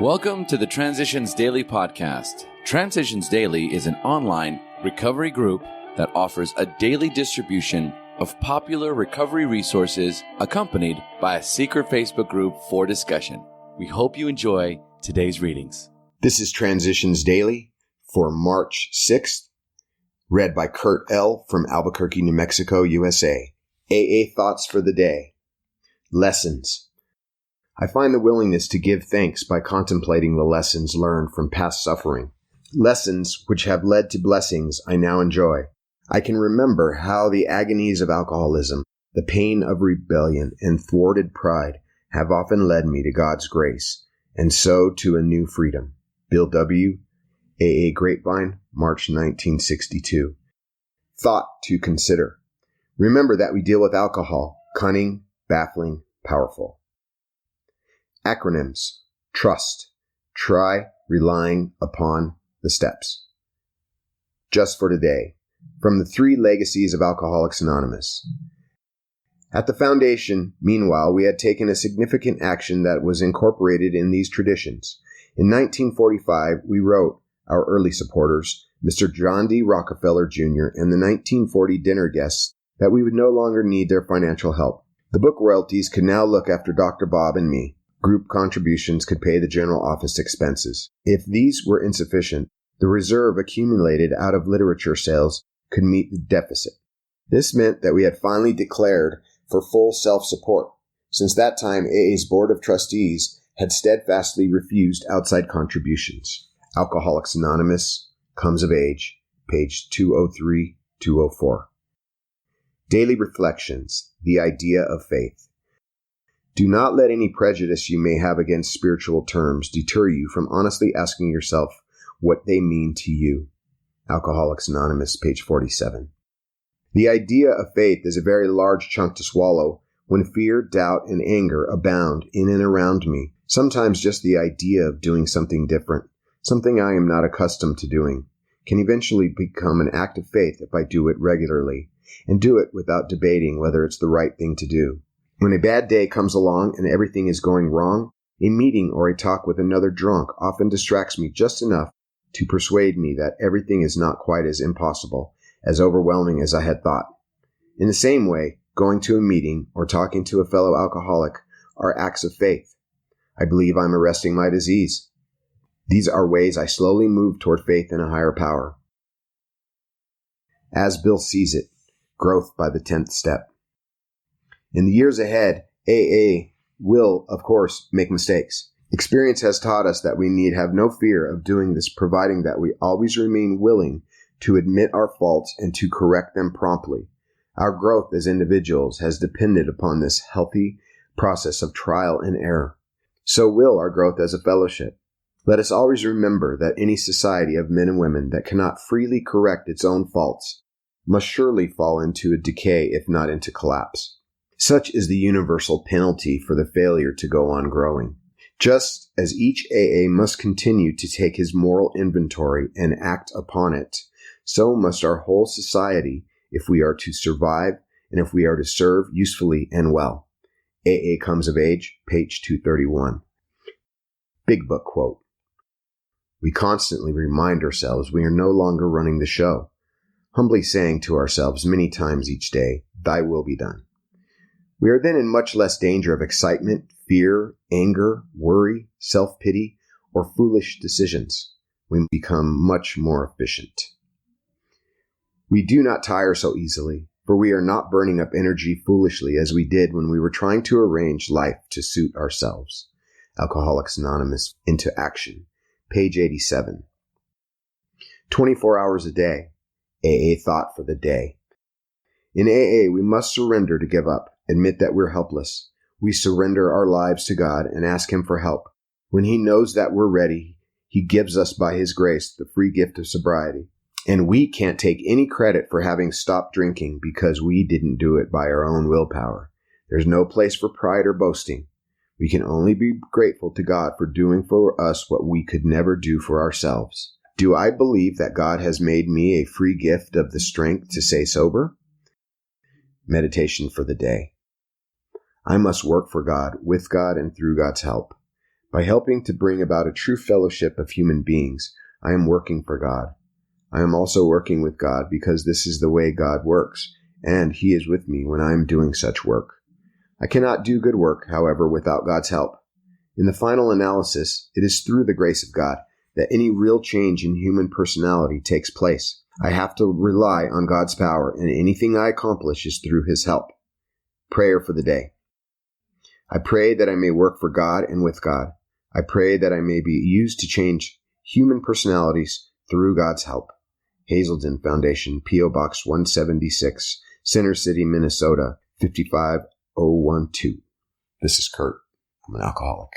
Welcome to the Transitions Daily podcast. Transitions Daily is an online recovery group that offers a daily distribution of popular recovery resources accompanied by a secret Facebook group for discussion. We hope you enjoy today's readings. This is Transitions Daily for March 6th, read by Kurt L. from Albuquerque, New Mexico, USA. AA Thoughts for the Day. Lessons. I find the willingness to give thanks by contemplating the lessons learned from past suffering. Lessons which have led to blessings I now enjoy. I can remember how the agonies of alcoholism, the pain of rebellion, and thwarted pride have often led me to God's grace, and so to a new freedom. Bill W., AA Grapevine, March 1962. Thought to consider. Remember that we deal with alcohol, cunning, baffling, powerful. Acronyms. Trust. Try relying upon the steps. Just for today. From the 3 Legacies of Alcoholics Anonymous. At the foundation, meanwhile, we had taken a significant action that was incorporated in these traditions. In 1945, we wrote, our early supporters, Mr. John D. Rockefeller Jr. and the 1940 dinner guests, that we would no longer need their financial help. The book royalties could now look after Dr. Bob and me. Group contributions could pay the general office expenses. If these were insufficient, the reserve accumulated out of literature sales could meet the deficit. This meant that we had finally declared for full self-support. Since that time, AA's Board of Trustees had steadfastly refused outside contributions. Alcoholics Anonymous, Comes of Age, page 203-204. Daily Reflections, the Idea of Faith. Do not let any prejudice you may have against spiritual terms deter you from honestly asking yourself what they mean to you. Alcoholics Anonymous, page 47. The idea of faith is a very large chunk to swallow when fear, doubt, and anger abound in and around me. Sometimes just the idea of doing something different, something I am not accustomed to doing, can eventually become an act of faith if I do it regularly, and do it without debating whether it's the right thing to do. When a bad day comes along and everything is going wrong, a meeting or a talk with another drunk often distracts me just enough to persuade me that everything is not quite as impossible, as overwhelming as I had thought. In the same way, going to a meeting or talking to a fellow alcoholic are acts of faith. I believe I'm arresting my disease. These are ways I slowly move toward faith in a higher power. As Bill sees it, growth by the 10th step. In the years ahead, AA will, of course, make mistakes. Experience has taught us that we need have no fear of doing this, providing that we always remain willing to admit our faults and to correct them promptly. Our growth as individuals has depended upon this healthy process of trial and error. So will our growth as a fellowship. Let us always remember that any society of men and women that cannot freely correct its own faults must surely fall into a decay, if not into collapse. Such is the universal penalty for the failure to go on growing. Just as each AA must continue to take his moral inventory and act upon it, so must our whole society if we are to survive and if we are to serve usefully and well. AA Comes of Age, page 231. Big Book quote. We constantly remind ourselves we are no longer running the show, humbly saying to ourselves many times each day, "Thy will be done." We are then in much less danger of excitement, fear, anger, worry, self-pity, or foolish decisions. We become much more efficient. We do not tire so easily, for we are not burning up energy foolishly as we did when we were trying to arrange life to suit ourselves. Alcoholics Anonymous, Into Action, page 87. 24 hours a day. AA Thought for the Day. In AA, we must surrender to give up. Admit that we're helpless. We surrender our lives to God and ask Him for help. When He knows that we're ready, He gives us by His grace the free gift of sobriety. And we can't take any credit for having stopped drinking because we didn't do it by our own willpower. There's no place for pride or boasting. We can only be grateful to God for doing for us what we could never do for ourselves. Do I believe that God has made me a free gift of the strength to stay sober? Meditation for the day. I must work for God, with God, and through God's help. By helping to bring about a true fellowship of human beings, I am working for God. I am also working with God because this is the way God works, and He is with me when I am doing such work. I cannot do good work, however, without God's help. In the final analysis, it is through the grace of God that any real change in human personality takes place. I have to rely on God's power, and anything I accomplish is through His help. Prayer for the day. I pray that I may work for God and with God. I pray that I may be used to change human personalities through God's help. Hazelden Foundation, P.O. Box 176, Center City, Minnesota, 55012. This is Kurt. I'm an alcoholic.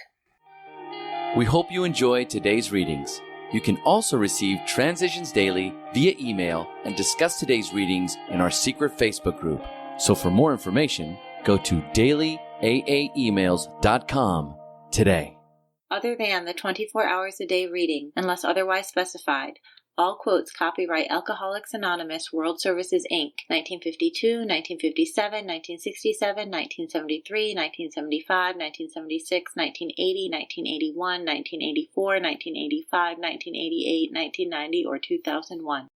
We hope you enjoyed today's readings. You can also receive Transitions Daily via email and discuss today's readings in our secret Facebook group. So for more information, go to dailyaaemails.com today. Other than the 24 hours a day reading, unless otherwise specified, all quotes copyright Alcoholics Anonymous World Services, Inc., 1952, 1957, 1967, 1973, 1975, 1976, 1980, 1981, 1984, 1985, 1988, 1990, or 2001.